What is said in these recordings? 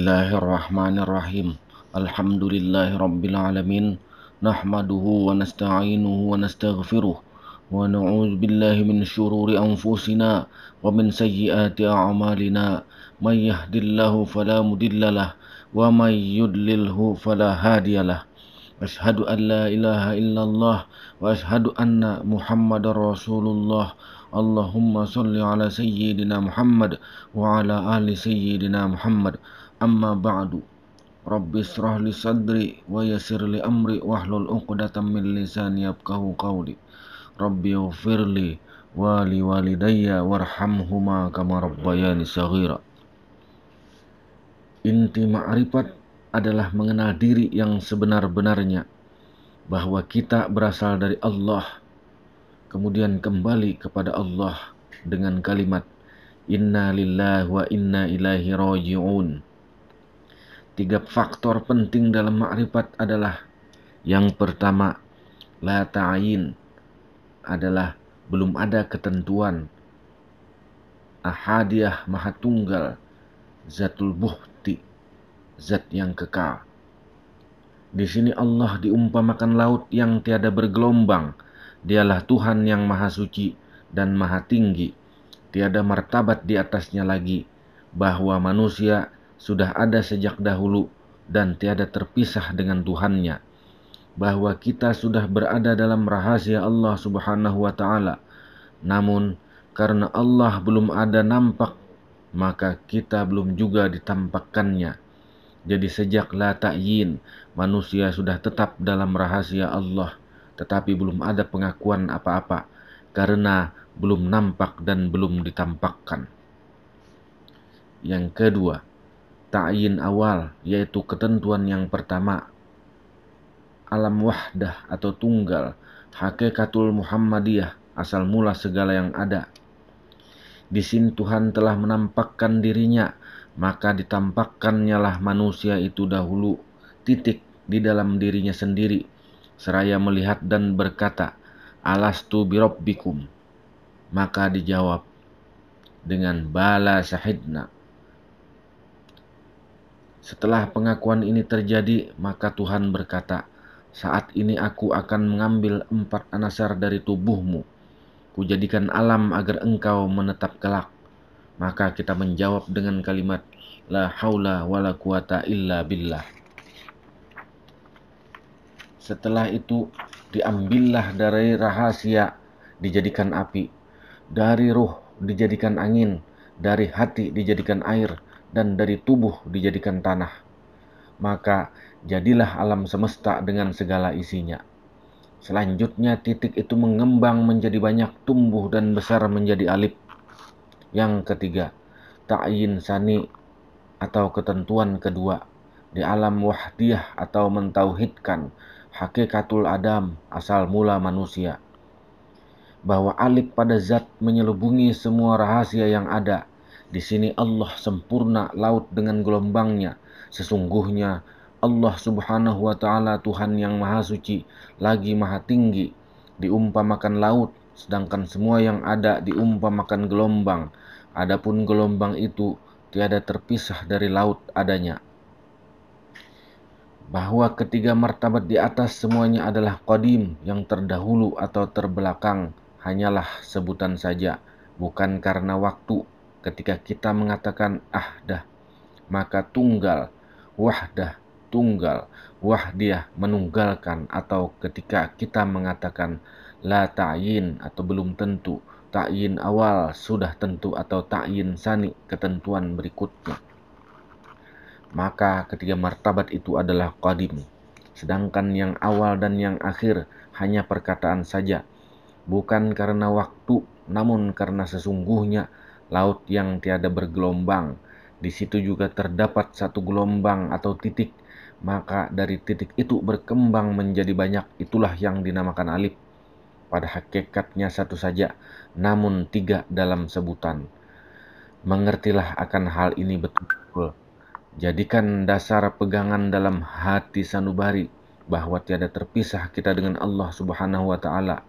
Bismillahirrahmanirrahim. Alhamdulillahirabbil alamin. Nahmaduhu wa nasta'inuhu wa nastaghfiruh. Wa na'udzu billahi min syururi anfusina wa min sayyiati a'malina. May yahdihillahu fala mudhillalah wa may yudlilhu fala hadiyalah. Asyhadu an la ilaha illallah wa asyhadu anna Muhammadar Rasulullah. Allahumma sholli ala sayyidina Muhammad wa ala ali sayyidina Muhammad. Amma ba'du. Rabbi israh li sadri wa yassir li amri wahlul 'uqdatam min lisani yafqahu qawli. Rabbi ighfirli wa li walidayya warhamhuma kama rabbayani shaghira. Inti ma'rifat adalah mengenal diri yang sebenar-benarnya, bahwa kita berasal dari Allah, kemudian kembali kepada Allah dengan kalimat Inna lillahi wa inna ilaihi raji'un. 3 faktor penting dalam ma'rifat adalah, yang pertama, la ta'yin, adalah belum ada ketentuan. Ahadiyah, maha tunggal. Zatul buhti, zat yang kekal. Di sini Allah diumpamakan laut yang tiada bergelombang. Dialah Tuhan yang maha suci dan maha tinggi. Tiada martabat di atasnya lagi, bahwa manusia sudah ada sejak dahulu dan tiada terpisah dengan Tuhannya, bahwa kita sudah berada dalam rahasia Allah Subhanahu wa ta'ala. Namun karena Allah belum ada nampak, maka kita belum juga ditampakkannya. Jadi sejak la ta'yin, manusia sudah tetap dalam rahasia Allah, tetapi belum ada pengakuan apa-apa karena belum nampak dan belum ditampakkan. Yang kedua, ta'yin awal, yaitu ketentuan yang pertama, alam wahdah atau tunggal, hakikatul Muhammadiyah, asal mula segala yang ada. Di sini Tuhan telah menampakkan dirinya, maka ditampakkannya lah manusia itu dahulu, titik, di dalam dirinya sendiri, seraya melihat dan berkata, Alastu birabbikum. Maka dijawab dengan bala syahidna. Setelah pengakuan ini terjadi, maka Tuhan berkata, saat ini aku akan mengambil 4 anasar dari tubuhmu, kujadikan alam agar engkau menetap kelak. Maka kita menjawab dengan kalimat la haula wala quwata illa billah. Setelah itu diambillah dari rahasia, dijadikan api, dari ruh dijadikan angin, dari hati dijadikan air, dan dari tubuh dijadikan tanah. Maka jadilah alam semesta dengan segala isinya. Selanjutnya titik itu mengembang menjadi banyak, tumbuh dan besar menjadi alif. Yang ketiga, ta'yin sani atau ketentuan kedua, di alam wahdiyah atau mentauhidkan hakikatul adam, asal mula manusia, bahwa alif pada zat menyelubungi semua rahasia yang ada. Di sini Allah sempurna, laut dengan gelombangnya. Sesungguhnya Allah Subhanahu wa ta'ala Tuhan yang maha suci, lagi maha tinggi, diumpamakan laut, sedangkan semua yang ada diumpamakan gelombang. Adapun gelombang itu tiada terpisah dari laut adanya. Bahwa ketiga martabat di atas semuanya adalah qadim, yang terdahulu atau terbelakang, hanyalah sebutan saja, bukan karena waktu. Ketika kita mengatakan ahdah, maka tunggal, wahdah, tunggal, wahdiyah, menunggalkan. Atau ketika kita mengatakan la ta'yin atau belum tentu, ta'yin awal sudah tentu, atau ta'yin sani, ketentuan berikutnya. Maka ketiga martabat itu adalah qadim. Sedangkan yang awal dan yang akhir hanya perkataan saja, bukan karena waktu, namun karena sesungguhnya laut yang tiada bergelombang. Di situ juga terdapat satu gelombang atau titik, maka dari titik itu berkembang menjadi banyak. Itulah yang dinamakan alif. Pada hakikatnya satu saja, namun 3 dalam sebutan. Mengertilah akan hal ini betul-betul. Jadikan dasar pegangan dalam hati sanubari, bahwa tiada terpisah kita dengan Allah Subhanahu wa ta'ala.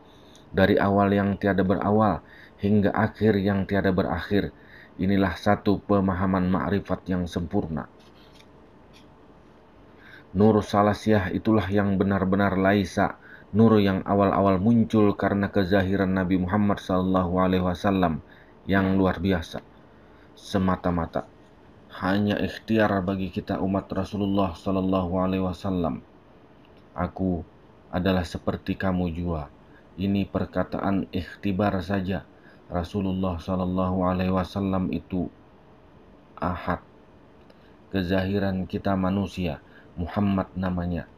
Dari awal yang tiada berawal hingga akhir yang tiada berakhir. Inilah satu pemahaman ma'rifat yang sempurna. Nur Salasiyah itulah yang benar-benar laisa, nur yang awal-awal muncul karena kezahiran Nabi Muhammad SAW yang luar biasa. Semata-mata hanya ikhtiar bagi kita umat Rasulullah SAW. Aku adalah seperti kamu jua. Ini perkataan ikhtibar saja. Rasulullah SAW itu ahad. Kezahiran kita manusia, Muhammad namanya.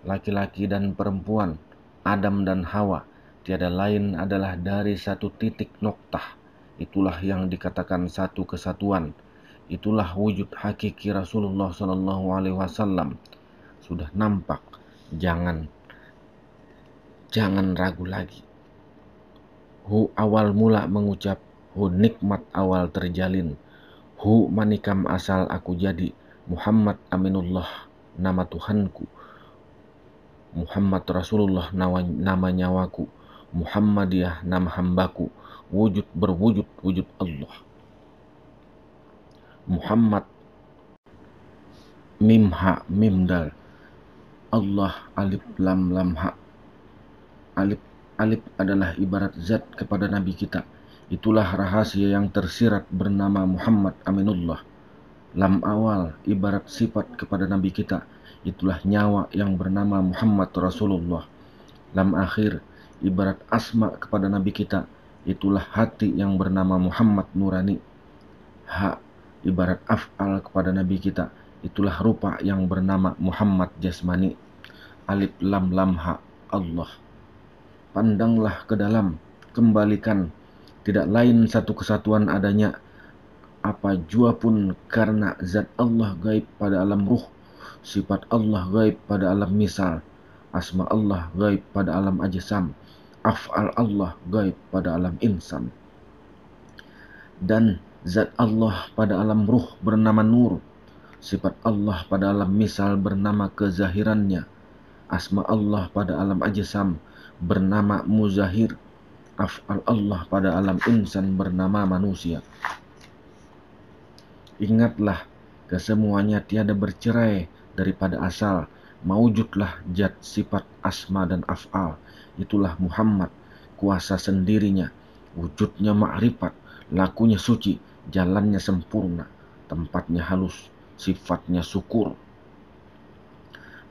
Laki-laki dan perempuan, Adam dan Hawa, tiada lain adalah dari satu titik noktah. Itulah yang dikatakan satu kesatuan. Itulah wujud hakiki Rasulullah SAW. Sudah nampak, jangan ragu lagi. Hu awal mula mengucap, hu nikmat awal terjalin. Hu manikam asal aku jadi, Muhammad Aminullah nama Tuhanku, Muhammad Rasulullah nama nyawaku, Muhammadiyah nama hambaku, wujud berwujud wujud Allah. Muhammad mim ha mim dal, Allah alif lam lam ha. Alif adalah ibarat zat kepada Nabi kita. Itulah rahasia yang tersirat bernama Muhammad Aminullah. Lam awal ibarat sifat kepada Nabi kita. Itulah nyawa yang bernama Muhammad Rasulullah. Lam akhir ibarat asma kepada Nabi kita. Itulah hati yang bernama Muhammad Nurani. Ha ibarat af'al kepada Nabi kita. Itulah rupa yang bernama Muhammad Jasmani. Alif lam lam ha Allah. Pandanglah ke dalam, kembalikan, tidak lain satu kesatuan adanya, apa jua pun karena zat Allah gaib pada alam ruh, sifat Allah gaib pada alam misal, asma Allah gaib pada alam ajsam, af'al Allah gaib pada alam insan. Dan zat Allah pada alam ruh bernama nur, sifat Allah pada alam misal bernama kezahirannya, asma Allah pada alam ajsam bernama muzahir, af'al Allah pada alam insan bernama manusia. Ingatlah, kesemuanya tiada bercerai daripada asal, maujudlah zat sifat asma dan af'al. Itulah Muhammad, kuasa sendirinya, wujudnya ma'rifat, lakunya suci, jalannya sempurna, tempatnya halus, sifatnya syukur.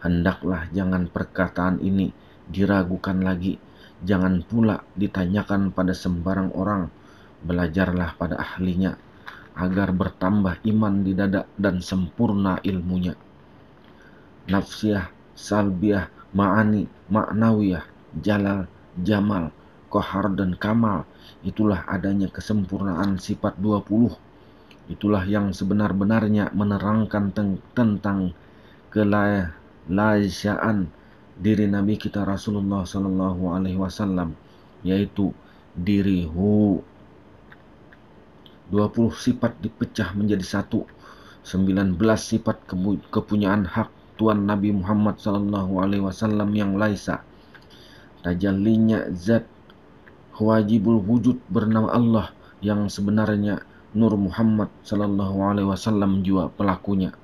Hendaklah jangan perkataan ini diragukan lagi, jangan pula ditanyakan pada sembarang orang. Belajarlah pada ahlinya, agar bertambah iman di dada dan sempurna ilmunya. Nafsiyah, salbiyah, ma'ani, ma'nawiyah, jalal, jamal, kohar dan kamal, itulah adanya kesempurnaan sifat 20. Itulah yang sebenar-benarnya menerangkan tentang kelaisaan diri Nabi kita Rasulullah SAW, yaitu diri hu. 20 sifat dipecah menjadi satu, 19 sifat kepunyaan hak Tuhan Nabi Muhammad SAW yang laisa. Tajallinya zat wajibul wujud bernama Allah yang sebenarnya Nur Muhammad SAW jua pelakunya.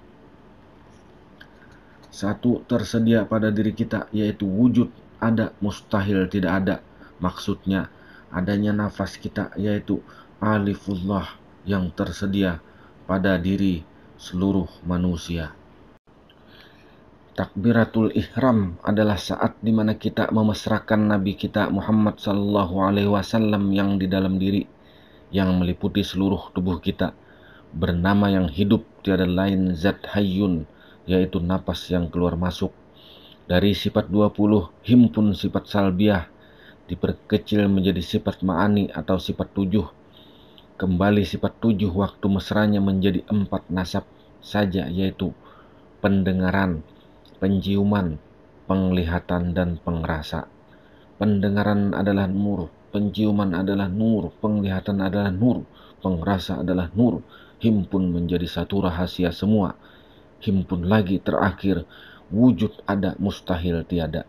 Satu tersedia pada diri kita, yaitu wujud ada, mustahil tidak ada. Maksudnya adanya nafas kita, yaitu alifullah yang tersedia pada diri seluruh manusia. Takbiratul ihram adalah saat di mana kita memesrakan Nabi kita Muhammad SAW yang di dalam diri, yang meliputi seluruh tubuh kita, bernama yang hidup tiada lain zat hayyun, yaitu napas yang keluar masuk. Dari sifat 20 himpun sifat salbiah diperkecil menjadi sifat ma'ani atau sifat 7. Kembali sifat 7 waktu mesranya menjadi 4 nasab saja, yaitu pendengaran, penciuman, penglihatan dan pengrasa. Pendengaran adalah nur, penciuman adalah nur, penglihatan adalah nur, pengrasa adalah nur, himpun menjadi satu rahasia semua. Himpun lagi terakhir, wujud ada, mustahil tiada.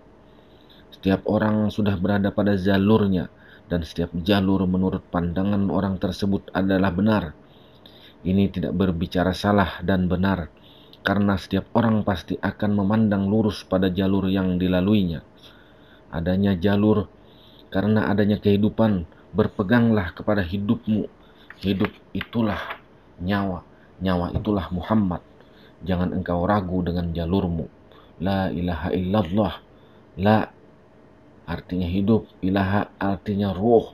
Setiap orang sudah berada pada jalurnya, dan setiap jalur menurut pandangan orang tersebut adalah benar. Ini tidak berbicara salah dan benar, karena setiap orang pasti akan memandang lurus pada jalur yang dilaluinya. Adanya jalur karena adanya kehidupan, berpeganglah kepada hidupmu. Hidup itulah nyawa, nyawa itulah Muhammad. Jangan engkau ragu dengan jalurmu. La ilaha illallah. La artinya hidup, ilaha artinya ruh,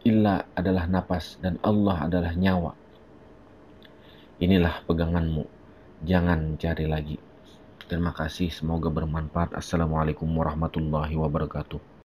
illa adalah napas, dan Allah adalah nyawa. Inilah peganganmu, jangan cari lagi. Terima kasih, semoga bermanfaat. Assalamualaikum warahmatullahi wabarakatuh.